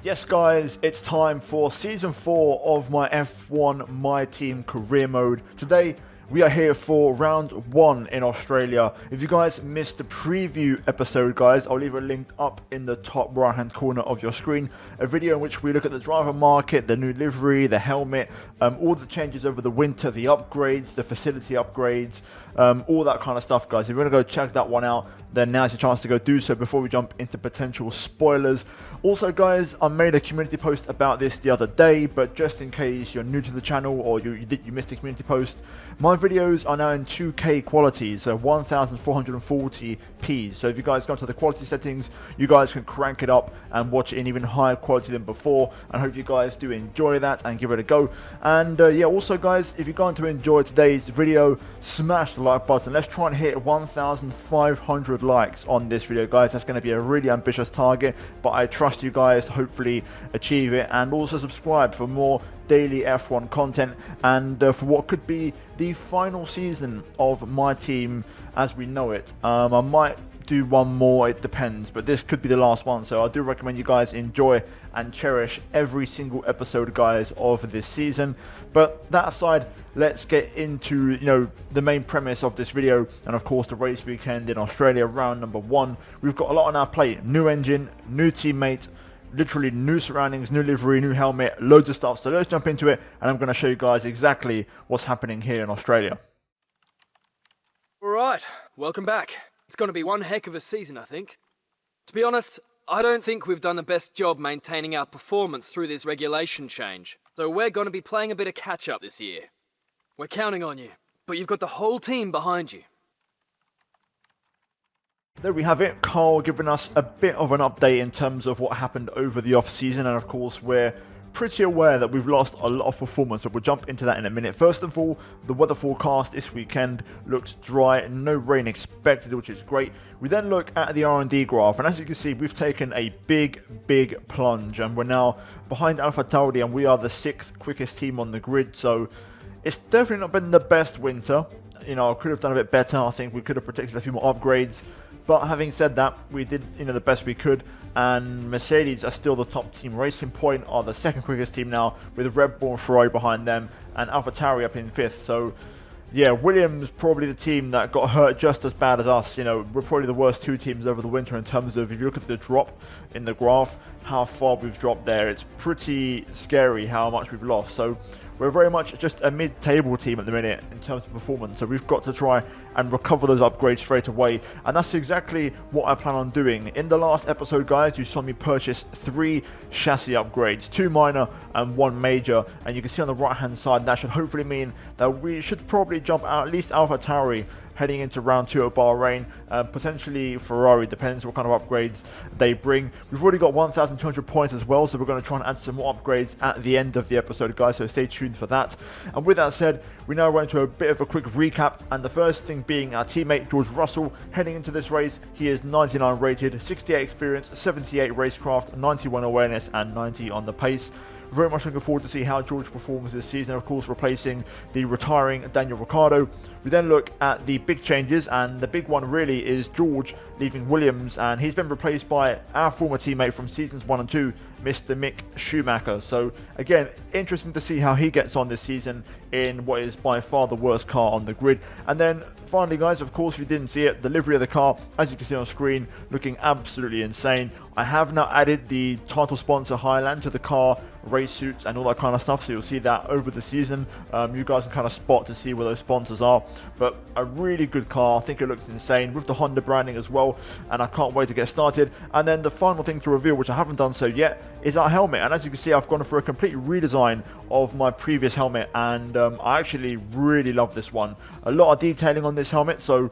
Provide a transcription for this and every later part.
Yes guys, it's time for Season 4 of my F1 My Team career mode. Today we are here for round 1 in Australia. If you guys missed the preview episode guys, I'll leave a link up in the top right hand corner of your screen. A video in which we look at the driver market, the new livery, the helmet, all the changes over the winter, the upgrades, the facility upgrades, all that kind of stuff guys. If you want to go check that one out, then now's your chance to go do so before we jump into potential spoilers. Also guys, I made a community post about this the other day, but just in case you're new to the channel or you missed a community post, my videos are now in 2K quality, so 1440p. So if you guys go to the quality settings, you guys can crank it up and watch it in even higher quality than before, and hope you guys do enjoy that and give it a go. And yeah, also guys, if you're going to enjoy today's video, smash the like button. Let's try and hit 1,500 likes on this video guys. That's going to be a really ambitious target, but I trust you guys to hopefully achieve it. And also subscribe for more daily F1 content and for what could be the final season of my team as we know it. I might do one more, it depends, but this could be the last one, so I do recommend you guys enjoy and cherish every single episode guys of this season. But that aside, let's get into the main premise of this video, and of course the race weekend in Australia, round number 1. We've got a lot on our plate: new engine, new teammate, literally new surroundings, new livery, new helmet, loads of stuff. So let's jump into it, and I'm going to show you guys exactly what's happening here in Australia. Alright, welcome back. It's going to be one heck of a season, I think. To be honest, I don't think we've done the best job maintaining our performance through this regulation change. So we're going to be playing a bit of catch-up this year. We're counting on you, but you've got the whole team behind you. There we have it, Carl giving us a bit of an update in terms of what happened over the off-season, and of course we're pretty aware that we've lost a lot of performance, but we'll jump into that in a minute. First of all, the weather forecast this weekend looks dry, no rain expected, which is great. We then look at the R&D graph, and as you can see, we've taken a big plunge, and we're now behind AlphaTauri, and we are the 6th quickest team on the grid, so it's definitely not been the best winter. I could have done a bit better. I think we could have protected a few more upgrades. But having said that, we did the best we could, and Mercedes are still the top team. Racing Point are the 2nd quickest team now, with Red Bull and Ferrari behind them, and AlphaTauri up in 5th. So yeah, Williams probably the team that got hurt just as bad as us. We're probably the worst 2 teams over the winter in terms of, if you look at the drop in the graph, how far we've dropped there. It's pretty scary how much we've lost. So we're very much just a mid-table team at the minute in terms of performance, so we've got to try and recover those upgrades straight away, and that's exactly what I plan on doing. In the last episode guys, you saw me purchase 3 chassis upgrades, 2 minor and 1 major, and you can see on the right hand side that should hopefully mean that we should probably jump out at least AlphaTauri heading into round 2 at Bahrain, potentially Ferrari, depends what kind of upgrades they bring. We've already got 1,200 points as well, so we're going to try and add some more upgrades at the end of the episode guys, so stay tuned for that. And with that said, we now run into a bit of a quick recap, and the first thing being our teammate George Russell heading into this race. He is 99 rated, 68 experience, 78 racecraft, 91 awareness and 90 on the pace. Very much looking forward to see how George performs this season, of course replacing the retiring Daniel Ricciardo. We then look at the big changes, and the big one really is George leaving Williams, and he's been replaced by our former teammate from seasons 1 and 2, Mr. Mick Schumacher. So again, interesting to see how he gets on this season in what is by far the worst car on the grid. And then finally guys, of course if you didn't see it, the livery of the car, as you can see on screen, looking absolutely insane. I have now added the title sponsor Highland to the car, race suits and all that kind of stuff, so you'll see that over the season. You guys can kind of spot to see where those sponsors are, but a really good car. I think it looks insane with the Honda branding as well, and I can't wait to get started. And then the final thing to reveal, which I haven't done so yet, is our helmet. And as you can see, I've gone for a complete redesign of my previous helmet, and I actually really love this one. A lot of detailing on this helmet, so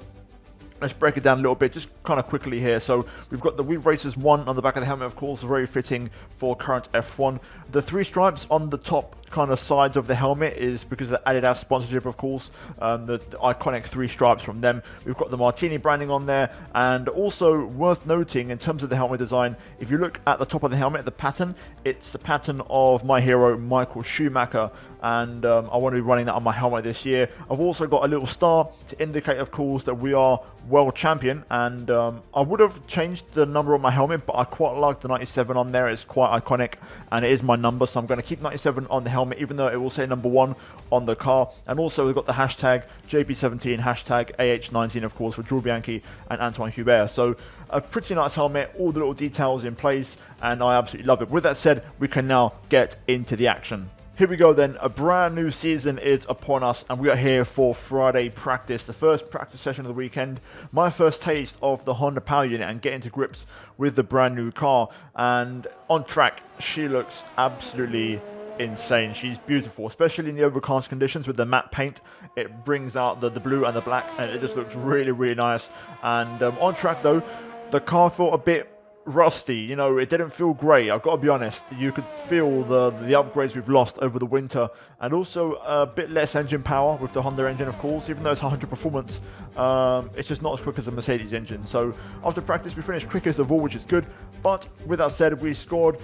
let's break it down a little bit, just kind of quickly here. So we've got the We Racers 1 on the back of the helmet, of course, very fitting for current F1. The 3 stripes on the top kind of sides of the helmet is because of the Adidas sponsorship, of course, the iconic 3 stripes from them. We've got the Martini branding on there, and also worth noting in terms of the helmet design, if you look at the top of the helmet, the pattern, it's the pattern of my hero Michael Schumacher, and I want to be running that on my helmet this year. I've also got a little star to indicate, of course, that we are world champion, and I would have changed the number on my helmet, but I quite like the 97 on there. It's quite iconic, and it is my number, so I'm going to keep 97 on the helmet, even though it will say number 1 on the car. And also we've got the hashtag JP17, hashtag AH19, of course, for Jules Bianchi and Antoine Hubert. So a pretty nice helmet, all the little details in place, and I absolutely love it. With that said, we can now get into the action. Here we go then, a brand new season is upon us, and we are here for Friday practice, the first practice session of the weekend, my first taste of the Honda Power Unit and getting to grips with the brand new car. And on track, she looks absolutely insane. She's beautiful, especially in the overcast conditions with the matte paint. It brings out the blue and the black, and it just looks really, really nice. And on track though, the car felt a bit rusty, you know, it didn't feel great. I've got to be honest, you could feel the upgrades we've lost over the winter, and also a bit less engine power with the Honda engine, of course. Even though it's 100 performance, it's just not as quick as a Mercedes engine. So after practice we finished quickest of all, which is good. But with that said, we scored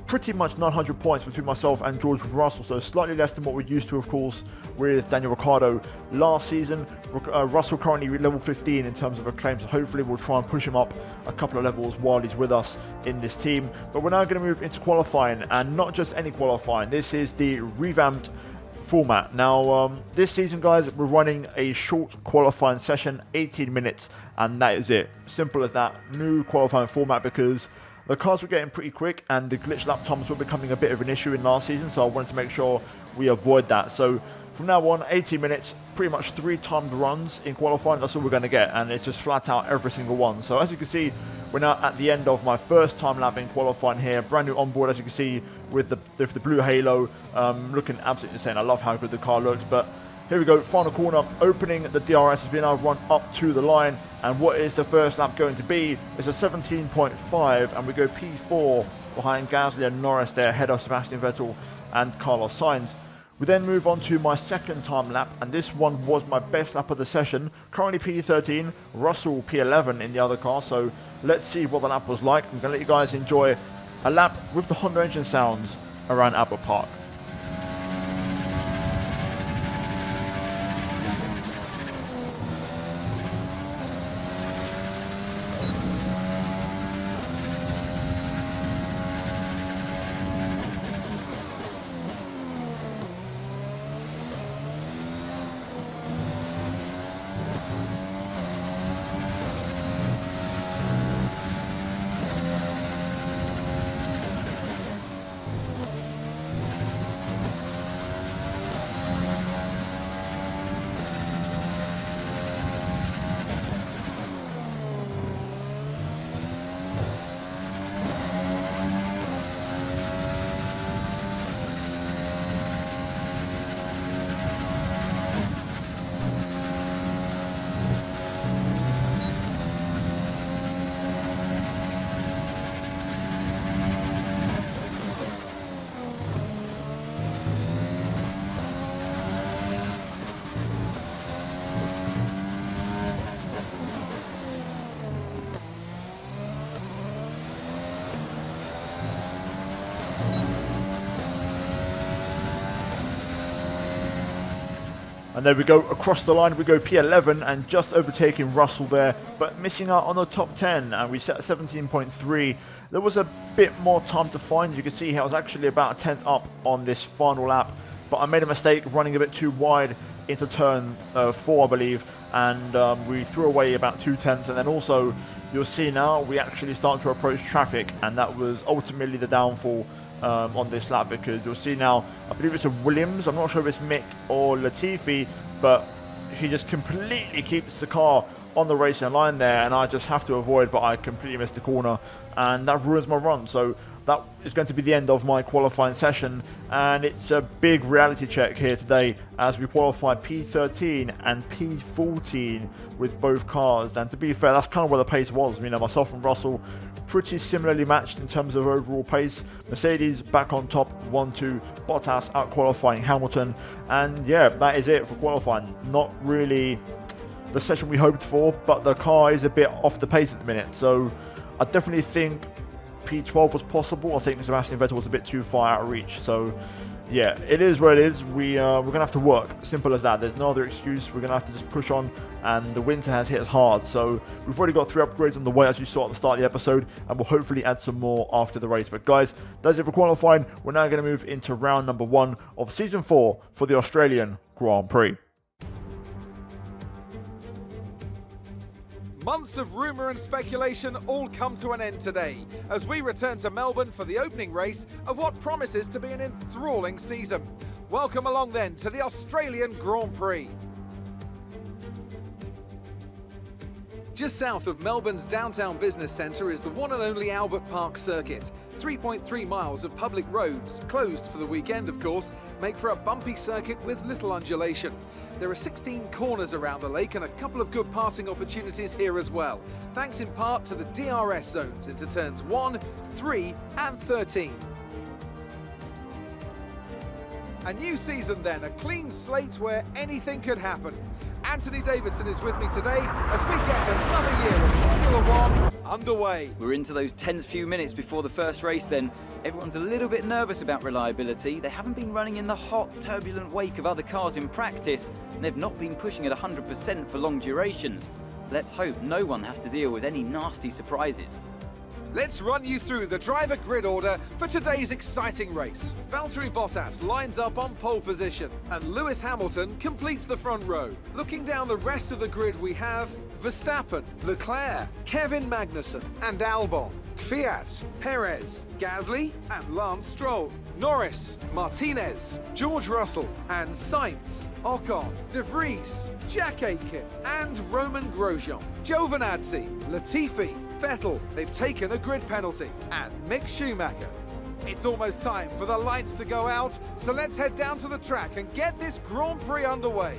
pretty much 900 points between myself and George Russell, so slightly less than what we're used to, of course, with Daniel Ricciardo last season. Russell currently level 15 in terms of acclaim, so hopefully we'll try and push him up a couple of levels while he's with us in this team. But we're now going to move into qualifying, and not just any qualifying. This is the revamped format. Now this season, guys, we're running a short qualifying session, 18 minutes, and that is it. Simple as that. New qualifying format because the cars were getting pretty quick and the glitch lap times were becoming a bit of an issue in last season, so I wanted to make sure we avoid that. So from now on, 18 minutes, pretty much 3 timed runs in qualifying, that's all we're going to get, and it's just flat out every single one. So as you can see, we're now at the end of my first time lap in qualifying here. Brand new onboard, as you can see, with the blue halo, looking absolutely insane. I love how good the car looks. But here we go, final corner, opening the DRS has been now run up to the line. And what is the first lap going to be? It's a 17.5, and we go P4 behind Gasly and Norris there, ahead of Sebastian Vettel and Carlos Sainz. We then move on to my second time lap, and this one was my best lap of the session. Currently P13, Russell P11 in the other car, so let's see what the lap was like. I'm going to let you guys enjoy a lap with the Honda engine sounds around Albert Park. And there we go, across the line we go P11 and just overtaking Russell there, but missing out on the top 10, and we set 17.3. There was a bit more time to find. You can see I was actually about a tenth up on this final lap, but I made a mistake running a bit too wide into turn 4, I believe, and we threw away about 2/10, and then also you'll see now we actually start to approach traffic, and that was ultimately the downfall on this lap, because you'll see now, I believe it's a Williams, I'm not sure if it's Mick or Latifi, but he just completely keeps the car on the racing line there, and I just have to avoid, but I completely missed the corner, and that ruins my run. So that is going to be the end of my qualifying session, and it's a big reality check here today as we qualify P13 and P14 with both cars. And to be fair, that's kind of where the pace was. You know, myself and Russell pretty similarly matched in terms of overall pace. Mercedes back on top, 1-2, Bottas out qualifying Hamilton, and yeah, that is it for qualifying. Not really the session we hoped for, but the car is a bit off the pace at the minute, so I definitely think P12 was possible. I think Sebastian Vettel was a bit too far out of reach, so yeah, it is what it is. We're going to have to work. Simple as that. There's no other excuse. We're going to have to just push on, and the winter has hit us hard. So we've already got 3 upgrades on the way, as you saw at the start of the episode, and we'll hopefully add some more after the race. But guys, that's it for qualifying. We're now going to move into round number 1 of Season 4 for the Australian Grand Prix. Months of rumour and speculation all come to an end today as we return to Melbourne for the opening race of what promises to be an enthralling season. Welcome along then to the Australian Grand Prix. Just south of Melbourne's downtown business centre is the one and only Albert Park circuit. 3.3 miles of public roads, closed for the weekend of course, make for a bumpy circuit with little undulation. There are 16 corners around the lake and a couple of good passing opportunities here as well, thanks in part to the DRS zones into turns 1, 3 and 13. A new season then, a clean slate where anything could happen. Anthony Davidson is with me today as we get another year of Formula 1 underway. We're into those tense few minutes before the first race then. Everyone's a little bit nervous about reliability. They haven't been running in the hot, turbulent wake of other cars in practice, and they've not been pushing at 100% for long durations. Let's hope no one has to deal with any nasty surprises. Let's run you through the driver grid order for today's exciting race. Valtteri Bottas lines up on pole position and Lewis Hamilton completes the front row. Looking down the rest of the grid we have Verstappen, Leclerc, Kevin Magnussen and Albon, Kvyat, Perez, Gasly and Lance Stroll, Norris, Martinez, George Russell and Sainz, Ocon, De Vries, Jack Aitken and Roman Grosjean, Giovinazzi, Latifi, Vettel, they've taken a grid penalty, and Mick Schumacher. It's almost time for the lights to go out, so let's head down to the track and get this Grand Prix underway.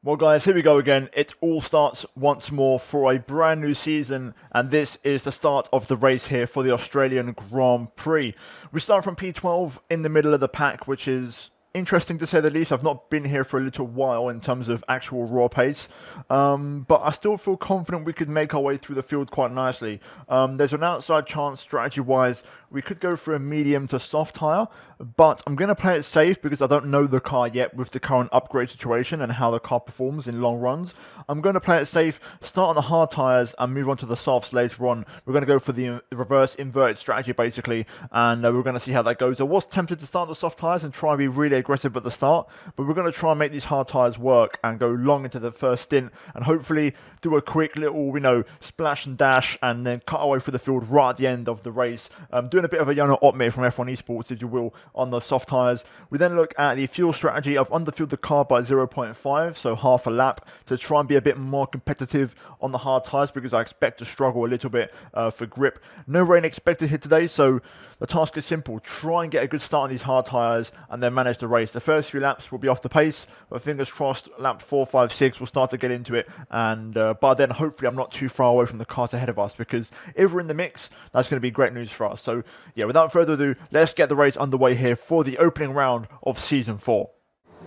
Well guys, here we go again. It all starts once more for a brand new season, and this is the start of the race here for the Australian Grand Prix. We start from P12 in the middle of the pack, which is interesting to say the least. I've not been here for a little while in terms of actual raw pace, but I still feel confident we could make our way through the field quite nicely. There's an outside chance strategy-wise we could go for a medium to soft tyre, but I'm going to play it safe because I don't know the car yet with the current upgrade situation and how the car performs in long runs. I'm going to play it safe, start on the hard tyres and move on to the softs later on. We're going to go for the reverse inverted strategy basically, and we're going to see how that goes. I was tempted to start the soft tyres and try and be really aggressive at the start, but we're going to try and make these hard tyres work and go long into the first stint and hopefully do a quick little, splash and dash and then cut away through the field right at the end of the race. Doing a bit of a Jona Otmir from F1 Esports, if you will, on the soft tyres. We then look at the fuel strategy. I've underfueled the car by 0.5, so half a lap, to try and be a bit more competitive on the hard tyres because I expect to struggle a little bit for grip. No rain expected here today, so the task is simple. Try and get a good start on these hard tyres and then manage the race. The first few laps will be off the pace, but fingers crossed, lap 4, 5, 6, we'll start to get into it, and by then hopefully I'm not too far away from the cars ahead of us, because if we're in the mix, that's going to be great news for us. So yeah, without further ado, let's get the race underway here for the opening round of Season 4.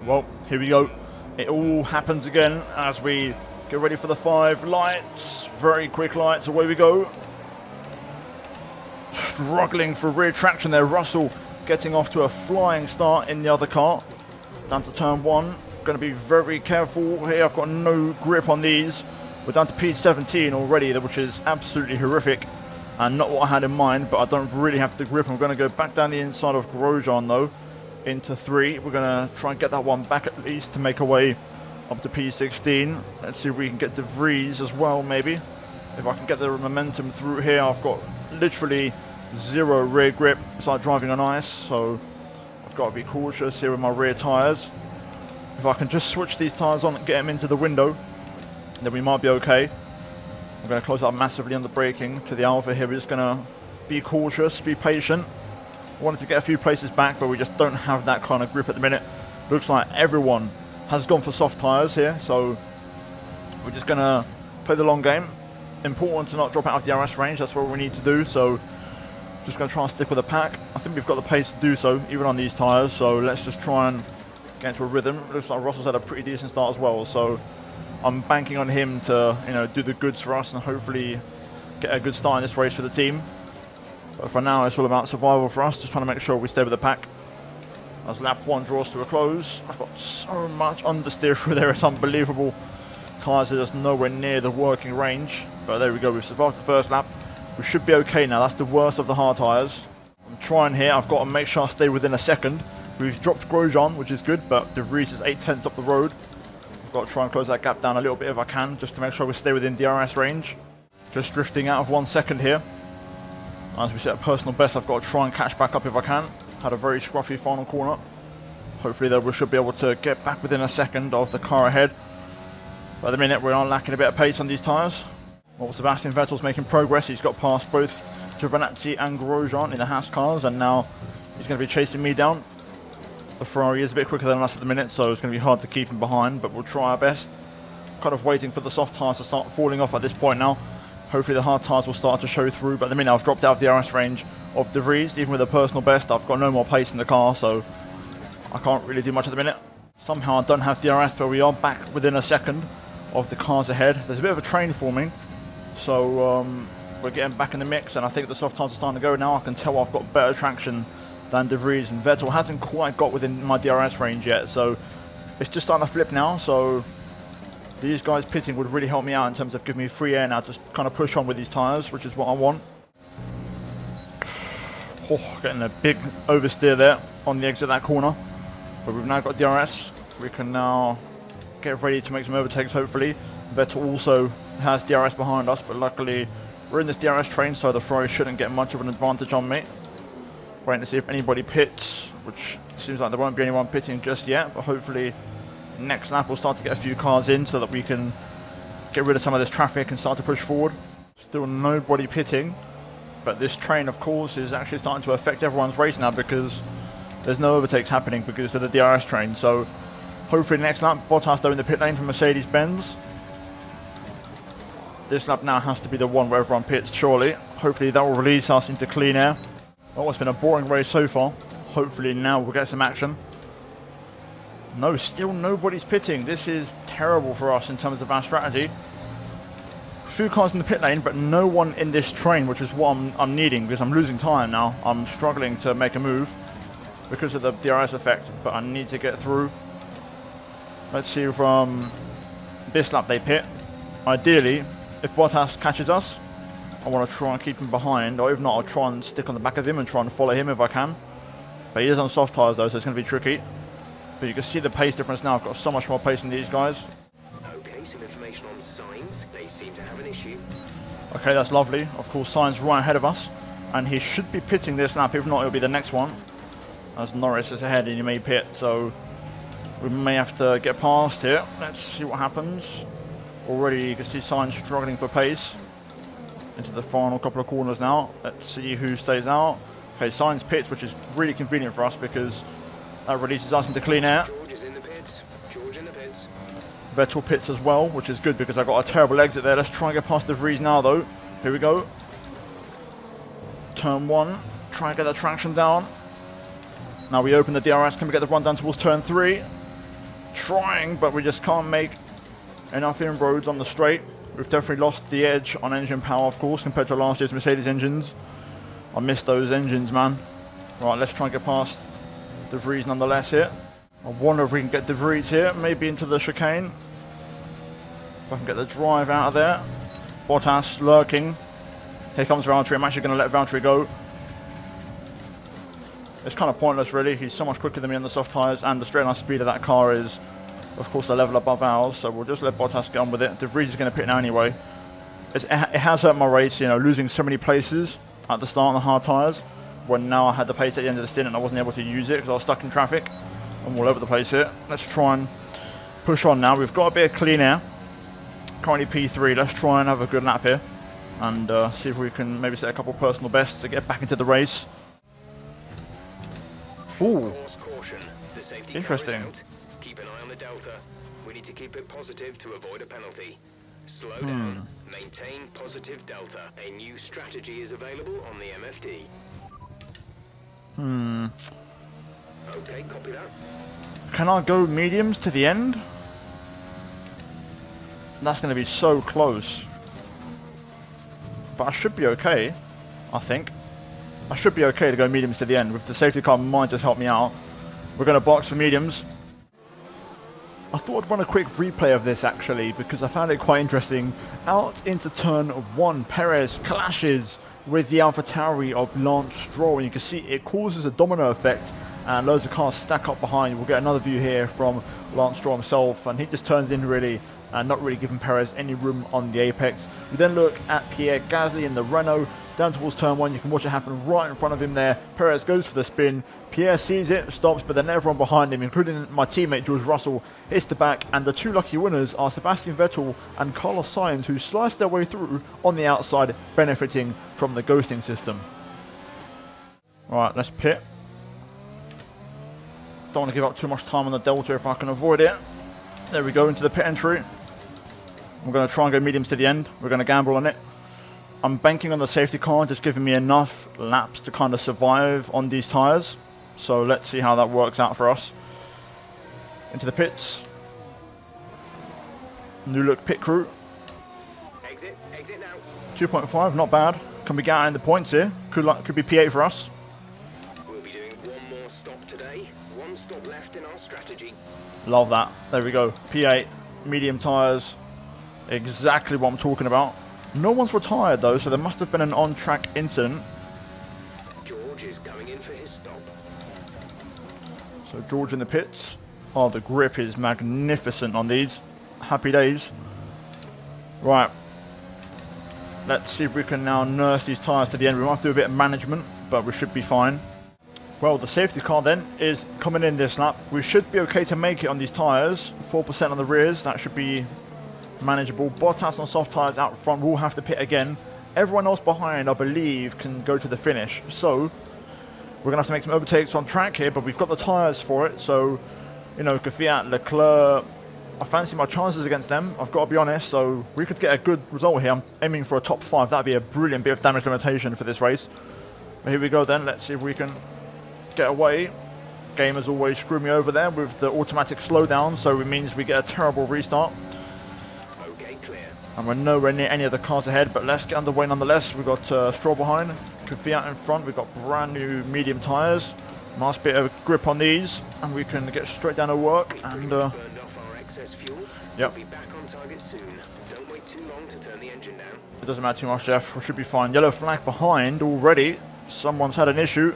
Well, here we go. It all happens again as we get ready for the 5 lights. Very quick lights, away we go. Struggling for rear traction there. Russell getting off to a flying start in the other car. Down to turn 1. Going to be very careful here. I've got no grip on these. We're down to P17 already, which is absolutely horrific and not what I had in mind, but I don't really have the grip. I'm going to go back down the inside of Grosjean though, into 3. We're going to try and get that one back at least to make our way up to P16. Let's see if we can get De Vries as well, maybe. If I can get the momentum through here. I've got literally 0 rear grip. It's like driving on ice, so I've got to be cautious here with my rear tyres. If I can just switch these tyres on and get them into the window, then we might be okay. I'm going to close up massively on the braking to the Alpha here. We're just going to be cautious, be patient. Wanted to get a few places back, but we just don't have that kind of grip at the minute. Looks like everyone has gone for soft tyres here, so we're just going to play the long game. important to not drop out of DRS range. That's what we need to do. So just going to try and stick with the pack. I think we've got the pace to do so, even on these tyres. So let's just try and get into a rhythm. It looks like Russell's had a pretty decent start as well. So I'm banking on him to, you know, do the goods for us and hopefully get a good start in this race for the team. But for now, it's all about survival for us. Just trying to make sure we stay with the pack. As lap 1 draws to a close, I've got so much understeer through there. It's unbelievable. Tyres are just nowhere near the working range. But there we go. We've survived the first lap. We should be okay now. That's the worst of the hard tyres. I'm trying here. I've got to make sure I stay within a second. We've dropped Grosjean, which is good, but De Vries is 8/10 up the road. I've got to try and close that gap down a little bit if I can, just to make sure we stay within DRS range. Just drifting out of 1 second here. As we set a personal best, I've got to try and catch back up if I can. Had a very scruffy final corner. Hopefully though we should be able to get back within a second of the car ahead. But at the minute we are lacking a bit of pace on these tyres. Well, Sebastian Vettel's making progress. He's got past both Giovinazzi and Grosjean in the Haas cars, and now he's going to be chasing me down. The Ferrari is a bit quicker than us at the minute, so it's going to be hard to keep him behind, but we'll try our best. Kind of waiting for the soft tyres to start falling off at this point now. Hopefully the hard tyres will start to show through, but at the minute I've dropped out of the DRS range of De Vries. Even with a personal best, I've got no more pace in the car, so I can't really do much at the minute. Somehow I don't have DRS, but we are back within a second of the cars ahead. There's a bit of a train forming, so we're getting back in the mix, and I think the soft tyres are starting to go now. I can tell I've got better traction than De Vries, and Vettel hasn't quite got within my DRS range yet, so it's just starting to flip now. So these guys pitting would really help me out in terms of giving me free air now to kind of push on with these tyres, which is what I want. Oh, getting a big oversteer there on the exit of that corner, but we've now got DRS. We can now get ready to make some overtakes, hopefully. Vettel also has DRS behind us, but luckily we're in this DRS train, so the Ferrari shouldn't get much of an advantage on me. Waiting to see if anybody pits, which seems like there won't be anyone pitting just yet, but hopefully next lap we'll start to get a few cars in so that we can get rid of some of this traffic and start to push forward. Still nobody pitting, but this train of course is actually starting to affect everyone's race now because there's no overtakes happening because of the DRS train. So hopefully next lap Bottas though in the pit lane for Mercedes-Benz. This lap now has to be the one where everyone pits, surely. Hopefully that will release us into clean air. Oh, it's been a boring race so far. Hopefully now we'll get some action. No, still nobody's pitting. This is terrible for us in terms of our strategy. A few cars in the pit lane, but no one in this train, which is what I'm needing because I'm losing time now. I'm struggling to make a move because of the DRS effect, but I need to get through. Let's see from this lap they pit. Ideally, if Bottas catches us, I want to try and keep him behind, or if not, I'll try and stick on the back of him and try and follow him if I can. But he is on soft tyres though, so it's going to be tricky. But you can see the pace difference now. I've got so much more pace than these guys. Okay, some information on signs. They seem to have an issue. Okay, that's lovely. Of course, Sainz right ahead of us, and he should be pitting this lap. If not, it'll be the next one, as Norris is ahead and he may pit. So we may have to get past here. Let's see what happens. Already you can see Sainz struggling for pace into the final couple of corners now. Let's see who stays out. Okay, Sainz pits, which is really convenient for us because that releases us into clean air. George is in the pits. George in the pits. Vettel pits as well, which is good because I got a terrible exit there. Let's try and get past De Vries now though. Here we go. Turn 1. Try and get that traction down. Now we open the DRS. Can we get the run down towards turn 3? Trying, but we just can't make enough inroads on the straight. We've definitely lost the edge on engine power, of course, compared to last year's Mercedes engines. I missed those engines, man. Right, let's try and get past De Vries nonetheless here. I wonder if we can get De Vries here, maybe into the chicane. If I can get the drive out of there. Bottas lurking. Here comes Valtteri. I'm actually going to let Valtteri go. It's kind of pointless, really. He's so much quicker than me on the soft tyres, and the straight line speed of that car is, of course, a level above ours. So we'll just let Bottas get on with it. De Vries is going to pit now anyway. It has hurt my race, you know, losing so many places at the start on the hard tyres, when now I had the pace at the end of the stint and I wasn't able to use it because I was stuck in traffic. I'm all over the place here. Let's try and push on now. We've got a bit of clean air. Currently P3. Let's try and have a good lap here and see if we can maybe set a couple of personal bests to get back into the race. Ooh, Caution. The safety interesting. car is out. Keep an eye on the delta. We need to keep it positive to avoid a penalty. Slow down. Maintain positive delta. A new strategy is available on the MFD. Okay, copy that. Can I go mediums to the end? That's going to be so close. But I should be okay, I think. I should be okay to go mediums to the end. With the safety car, might just help me out. We're going to box for mediums. I thought I'd run a quick replay of this actually, because I found it quite interesting. Out into turn 1, Perez clashes with the AlphaTauri of Lance Stroll, and you can see it causes a domino effect, and loads of cars stack up behind. We'll get another view here from Lance Stroll himself, and he just turns in really, not really giving Perez any room on the apex. We then look at Pierre Gasly in the Renault, down towards turn 1. You can watch it happen right in front of him there. Perez goes for the spin. Pierre sees it, stops, but then everyone behind him, including my teammate George Russell, hits the back, and the two lucky winners are Sebastian Vettel and Carlos Sainz, who sliced their way through on the outside, benefiting from the ghosting system. Alright, let's pit. Don't want to give up too much time on the delta if I can avoid it. There we go, into the pit entry. I'm going to try and go mediums to the end. We're going to gamble on it. I'm banking on the safety car, just giving me enough laps to kind of survive on these tyres. So let's see how that works out for us. Into the pits. New look pit crew. Exit now. 2.5, not bad. Can we get out in the points here? Could be P8 for us. We'll be doing one more stop today. One stop left in our strategy. Love that. There we go. P8, medium tyres. Exactly what I'm talking about. No one's retired though, so there must have been an on-track incident. George is coming in for his stop. So George in the pits. Oh, the grip is magnificent on these. Happy days. Right. Let's see if we can now nurse these tyres to the end. We might have to do a bit of management, but we should be fine. Well, the safety car then is coming in this lap. We should be okay to make it on these tyres. 4% on the rears, that should be manageable. Bottas on soft tyres out front will have to pit again. Everyone else behind, I believe, can go to the finish. So we're going to have to make some overtakes on track here, but we've got the tyres for it. So, you know, Kvyat, Leclerc, I fancy my chances against them, I've got to be honest. So we could get a good result here. I'm aiming for a top 5. That'd be a brilliant bit of damage limitation for this race. But here we go then. Let's see if we can get away. Game has always screwed me over there with the automatic slowdown, so it means we get a terrible restart. And we're nowhere near any of the cars ahead, but let's get underway nonetheless. We've got Stroll behind, Kvyat in front. We've got brand new medium tyres. Nice bit of grip on these, and we can get straight down to work. And burned off our excess fuel. Yep. We'll be back on target soon. Don't wait too long to turn the engine down. It doesn't matter too much, Jeff. We should be fine. Yellow flag behind already. Someone's had an issue.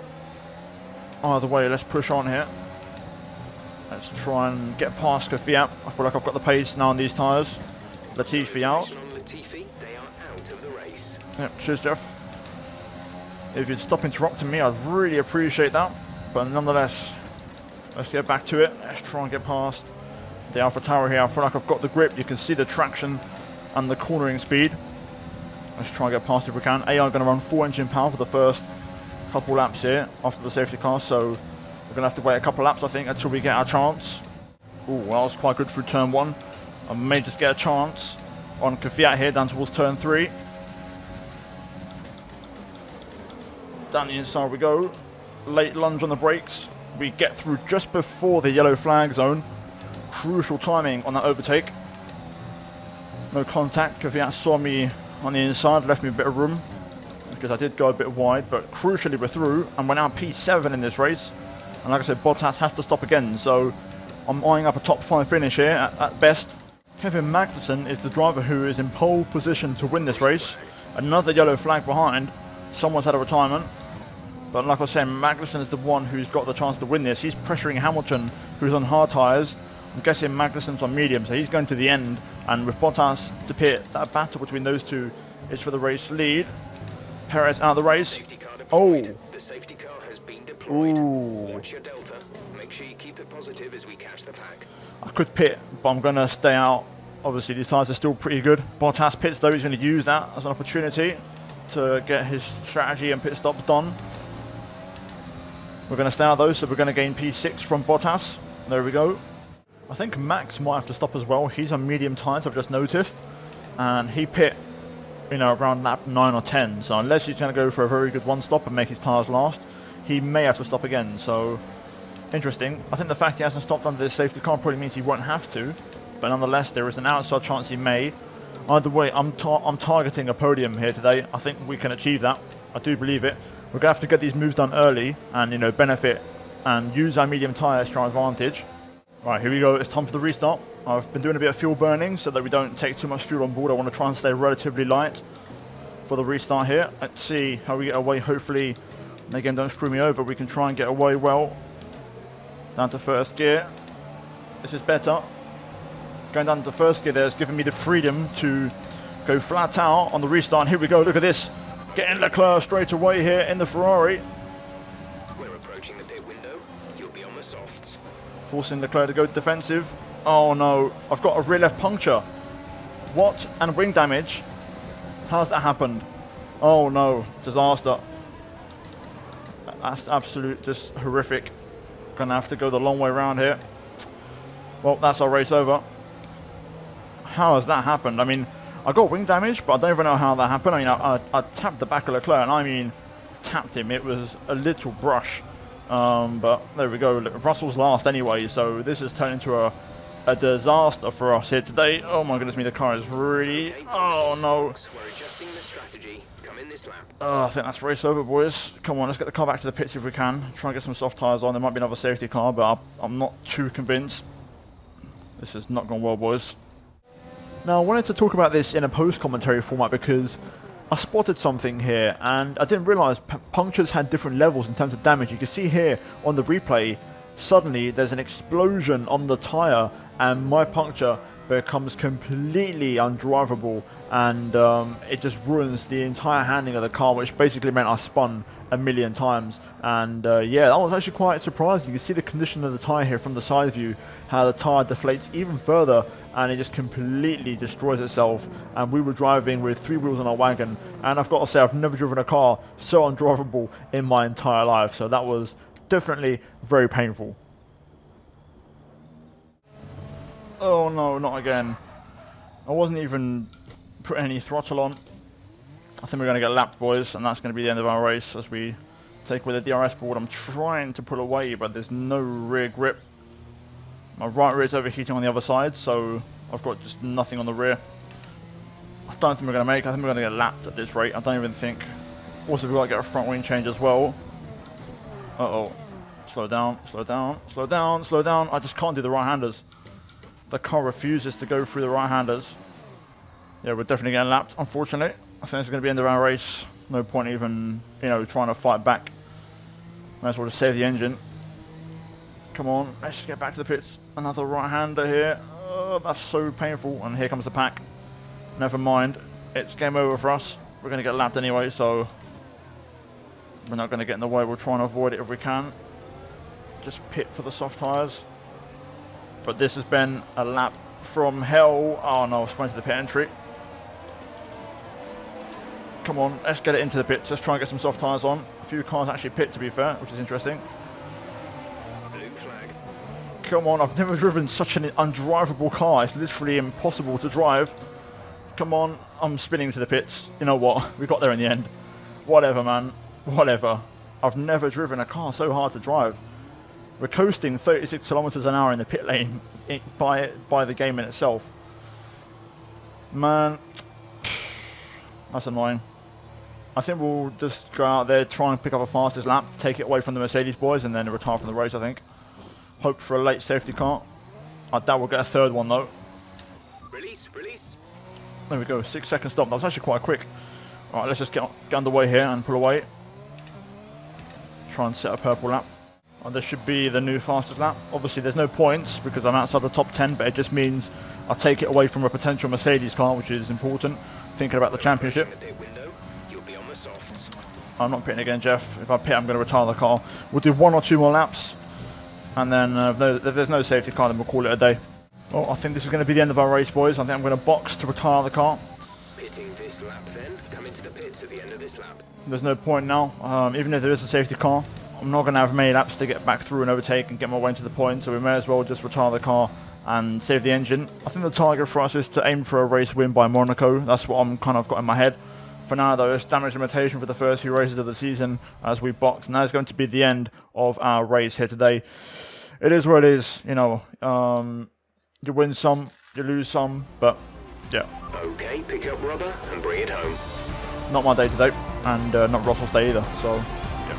Either way, let's push on here. Let's try and get past Kvyat. I feel like I've got the pace now on these tyres. Latifi out. Latifi, they are out of the race. Yep, cheers, Jeff. If you'd stop interrupting me, I'd really appreciate that. But nonetheless, let's get back to it. Let's try and get past the AlphaTauri here. I feel like I've got the grip. You can see the traction and the cornering speed. Let's try and get past if we can. AI going to run full engine power for the first couple laps here after the safety car. So we're going to have to wait a couple laps, I think, until we get our chance. Ooh, well, that was quite good through turn 1. I may just get a chance on Kvyat here down towards turn 3. Down the inside we go. Late lunge on the brakes. We get through just before the yellow flag zone. Crucial timing on that overtake. No contact. Kvyat saw me on the inside, left me a bit of room because I did go a bit wide, but crucially we're through and we're now P7 in this race. And like I said, Bottas has to stop again, so I'm eyeing up a top 5 finish here at best. Kevin Magnussen is the driver who is in pole position to win this race. Another yellow flag behind. Someone's had a retirement. But like I was saying, Magnussen is the one who's got the chance to win this. He's pressuring Hamilton, who's on hard tyres. I'm guessing Magnussen's on medium, so he's going to the end. And with Bottas to pit, that battle between those two is for the race lead. Perez out of the race. Oh! The safety car has been deployed. Ooh. Watch your delta. Make sure you keep it positive as we catch the pack. I could pit, but I'm going to stay out. Obviously, these tyres are still pretty good. Bottas pits, though. He's going to use that as an opportunity to get his strategy and pit stops done. We're going to stay out, though, so we're going to gain P6 from Bottas. There we go. I think Max might have to stop as well. He's on medium tyres, I've just noticed. and he pit, you know, around lap 9 or 10. So unless he's going to go for a very good one stop and make his tyres last, he may have to stop again. So interesting. I think the fact he hasn't stopped under this safety car probably means he won't have to, but nonetheless there is an outside chance he may. Either way, I'm targeting a podium here today. I think we can achieve that. I do believe it. We're going to have to get these moves done early and, you know, benefit and use our medium tyres to our advantage. Right, here we go. It's time for the restart. I've been doing a bit of fuel burning so that we don't take too much fuel on board. I want to try and stay relatively light for the restart here. Let's see how we get away. Hopefully, and again, don't screw me over. We can try and get away well. Down to first gear. This is better. Going down to first gear there has given me the freedom to go flat out on the restart. And here we go. Look at this. Getting Leclerc straight away here in the Ferrari. We're approaching the pit window. You'll be on the softs. Forcing Leclerc to go defensive. Oh no, I've got a rear left puncture. What? And wing damage? How's that happened? Oh no, disaster. That's absolute, just horrific. Gonna have to go the long way around here. Well, that's our race over. How has that happened? I mean, I got wing damage, but I don't even know how that happened. I mean, I tapped the back of Leclerc, and I mean, tapped him. It was a little brush. But there we go. Russell's last anyway, so this has turned into a disaster for us here today. Oh my goodness me, the car is really... Oh no. We're adjusting the strategy. Come in this lap. I think that's race over, boys. Come on, let's get the car back to the pits if we can. Try and get some soft tyres on. There might be another safety car, but I'm not too convinced. This has not gone well, boys. Now, I wanted to talk about this in a post-commentary format because I spotted something here and I didn't realise punctures had different levels in terms of damage. You can see here on the replay, suddenly there's an explosion on the tyre and my puncture becomes completely undrivable and it just ruins the entire handling of the car, which basically meant I spun a million times. And yeah, that was actually quite surprising. You can see the condition of the tyre here from the side view, how the tyre deflates even further and it just completely destroys itself. And we were driving with 3 wheels on our wagon, and I've got to say I've never driven a car so undrivable in my entire life, so that was definitely very painful. Oh no, not again. I wasn't even putting any throttle on. I think we're going to get lapped, boys, and that's going to be the end of our race as we take away the DRS board. I'm trying to pull away, but there's no rear grip. My right rear is overheating on the other side, so I've got just nothing on the rear. I don't think we're going to make it. I think we're going to get lapped at this rate. I don't even think. Also, we've got to get a front wing change as well. Uh-oh. Slow down, slow down, slow down, slow down. I just can't do the right-handers. The car refuses to go through the right-handers. Yeah, we're definitely getting lapped, unfortunately. I think it's going to be the end of our race. No point even, you know, trying to fight back. Might as well just save the engine. Come on, let's just get back to the pits. Another right-hander here. Oh, that's so painful. And here comes the pack. Never mind. It's game over for us. We're going to get lapped anyway, so we're not going to get in the way. We'll try and avoid it if we can. Just pit for the soft tyres. But this has been a lap from hell. Oh no, I was going to the pit entry. Come on, let's get it into the pits. Let's try and get some soft tyres on. A few cars actually pit, to be fair, which is interesting. Blue flag. Come on, I've never driven such an undrivable car. It's literally impossible to drive. Come on, I'm spinning to the pits. You know what? We got there in the end. Whatever, man. Whatever. I've never driven a car so hard to drive. We're coasting 36 kilometers an hour in the pit lane by the game in itself. Man, that's annoying. I think we'll just go out there, try and pick up a fastest lap to take it away from the Mercedes boys and then retire from the race, I think. Hope for a late safety car. I doubt we'll get a third one though. Release, release. There we go, 6 second stop. That was actually quite quick. Alright, let's just get underway here and pull away. Try and set a purple lap. This should be the new fastest lap. Obviously there's no points because I'm outside the top 10, but it just means I'll take it away from a potential Mercedes car, which is important. Thinking about the championship. I'm not pitting again, Jeff. If I pit, I'm going to retire the car. We'll do 1 or 2 more laps. And then if there's no safety car, then we'll call it a day. Well, I think this is going to be the end of our race, boys. I think I'm going to box to retire the car. Pitting this lap then. Come into the pits at the end of this lap. There's no point now. Even if there is a safety car, I'm not going to have many laps to get back through and overtake and get my way into the point. So we may as well just retire the car and save the engine. I think the target for us is to aim for a race win by Monaco. That's what I'm kind of got in my head. For now, though, it's damage limitation for the first few races of the season as we box, and that is going to be the end of our race here today. It is what it is, you know. You win some, you lose some, but yeah. Okay, pick up rubber and bring it home. Not my day today, and not Russell's day either, so yeah.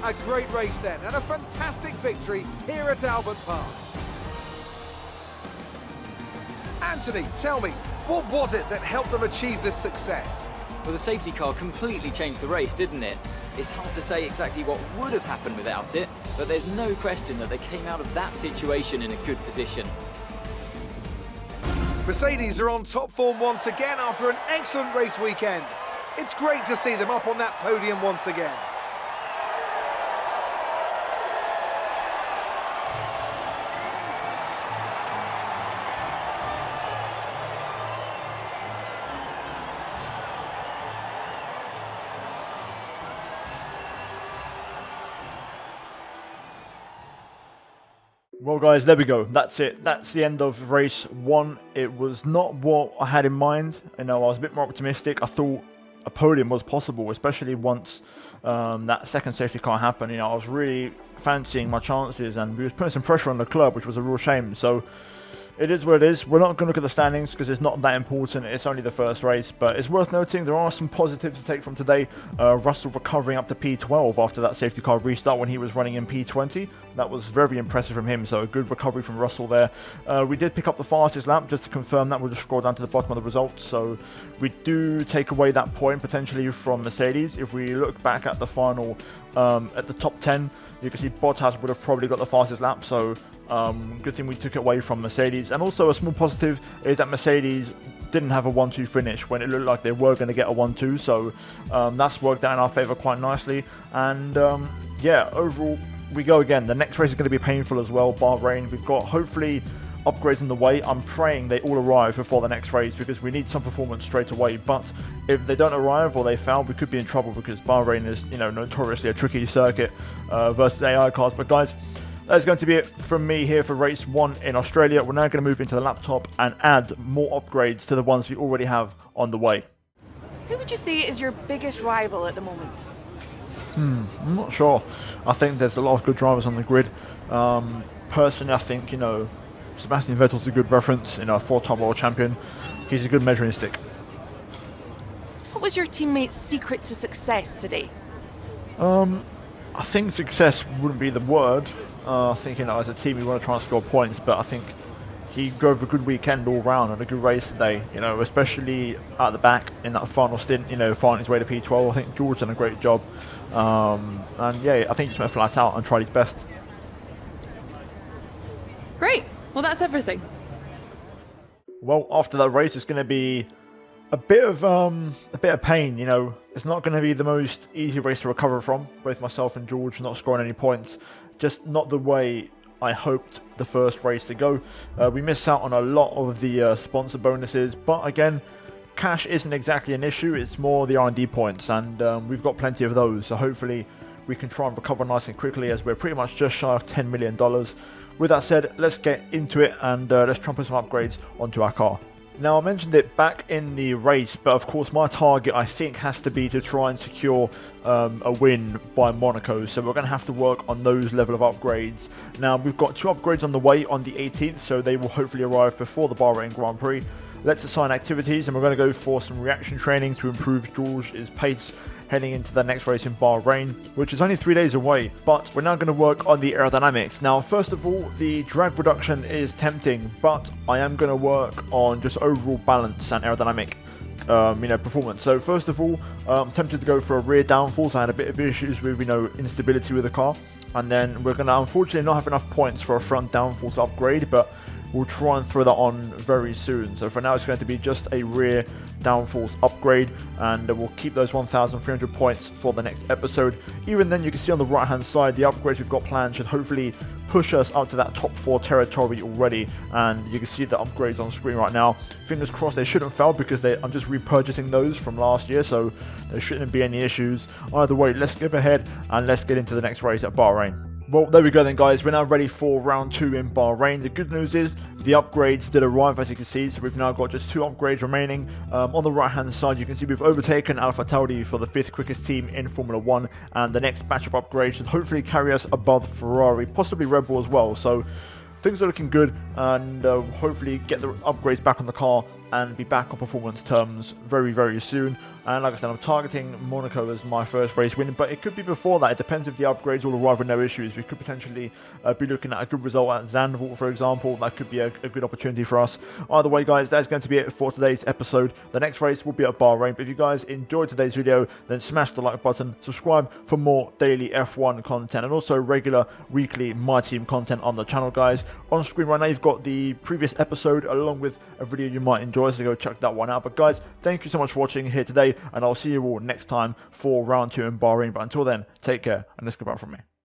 A great race then, and a fantastic victory here at Albert Park. Anthony, tell me, what was it that helped them achieve this success? Well, the safety car completely changed the race, didn't it? It's hard to say exactly what would have happened without it, but there's no question that they came out of that situation in a good position. Mercedes are on top form once again after an excellent race weekend. It's great to see them up on that podium once again. Well, guys, there we go. That's it. That's the end of race 1. It was not what I had in mind. You know, I was a bit more optimistic. I thought a podium was possible, especially once that second safety car happened. You know, I was really fancying my chances, and we was putting some pressure on the club, which was a real shame. So it is what it is. We're not going to look at the standings because it's not that important. It's only the first race, but it's worth noting there are some positives to take from today. Russell recovering up to P12 after that safety car restart when he was running in P20. That was very impressive from him, so a good recovery from Russell there. We did pick up the fastest lap, just to confirm that. We'll just scroll down to the bottom of the results. So we do take away that point potentially from Mercedes. If we look back at the final, at the top 10, you can see Bottas would have probably got the fastest lap, so good thing we took it away from Mercedes. And also a small positive is that Mercedes didn't have a 1-2 finish when it looked like they were going to get a 1-2, so that's worked out in our favour quite nicely. And yeah, overall we go again. The next race is going to be painful as well, Bahrain. We've got hopefully upgrades in the way. I'm praying they all arrive before the next race because we need some performance straight away. But if they don't arrive or they fail, we could be in trouble because Bahrain is, you know, notoriously a tricky circuit versus AI cars. But guys, that's going to be it from me here for race 1 in Australia. We're now going to move into the laptop and add more upgrades to the ones we already have on the way. Who would you say is your biggest rival at the moment? I'm not sure. I think there's a lot of good drivers on the grid. Personally, I think, you know, Sebastian Vettel's a good reference, you know, a 4-time world champion. He's a good measuring stick. What was your teammate's secret to success today? I think success wouldn't be the word. I think, you know, as a team we want to try and score points, but I think he drove a good weekend all round and a good race today, you know, especially at the back in that final stint, you know, finding his way to P12. I think George done a great job. And yeah, I think he just went flat out and tried his best. Great. Well, that's everything. Well, after that race, it's going to be a bit of pain. You know, it's not going to be the most easy race to recover from. Both myself and George not scoring any points, just not the way I hoped the first race to go. We missed out on a lot of the sponsor bonuses, but again, cash isn't exactly an issue. It's more the R&D points, and we've got plenty of those. So hopefully, we can try and recover nice and quickly, as we're pretty much just shy of $10 million. With that said, let's get into it and let's try and put some upgrades onto our car. Now, I mentioned it back in the race, but of course my target I think has to be to try and secure a win by Monaco, so we're going to have to work on those level of upgrades. Now, we've got 2 upgrades on the way on the 18th, so they will hopefully arrive before the Bahrain Grand Prix. Let's assign activities, and we're going to go for some reaction training to improve George's pace heading into the next race in Bahrain, which is only 3 days away. But we're now going to work on the aerodynamics. Now, first of all, the drag reduction is tempting, but I am going to work on just overall balance and aerodynamic performance. So first of all, I'm tempted to go for a rear downforce. So I had a bit of issues with, instability with the car. And then we're going to unfortunately not have enough points for a front downforce upgrade, but we'll try and throw that on very soon. So for now, it's going to be just a rear downforce upgrade, and we'll keep those 1,300 points for the next episode. Even then, you can see on the right hand side, the upgrades we've got planned should hopefully push us up to that top 4 territory already, and you can see the upgrades on screen right now. Fingers crossed they shouldn't fail, because I'm just repurchasing those from last year, so there shouldn't be any issues. Either way, let's skip ahead and let's get into the next race at Bahrain. Well, there we go then, guys. We're now ready for round 2 in Bahrain. The good news is the upgrades did arrive, as you can see. So we've now got just 2 upgrades remaining. On the right-hand side, you can see we've overtaken AlphaTauri for the 5th quickest team in Formula 1. And the next batch of upgrades should hopefully carry us above Ferrari, possibly Red Bull as well. So things are looking good, and hopefully get the upgrades back on the car and be back on performance terms very, very soon. And like I said, I'm targeting Monaco as my first race win, but it could be before that. It depends if the upgrades will arrive with no issues. We could potentially be looking at a good result at Zandvoort, for example. That could be a good opportunity for us. Either way, guys, that's going to be it for today's episode. The next race will be at Bahrain. But if you guys enjoyed today's video, then smash the like button, subscribe for more daily F1 content, and also regular weekly My Team content on the channel, guys. On screen right now, you've got the previous episode along with a video you might enjoy, so go check that one out. But guys, thank you so much for watching here today, and I'll see you all next time for round 2 in Bahrain. But until then, take care, and let's goodbye from me.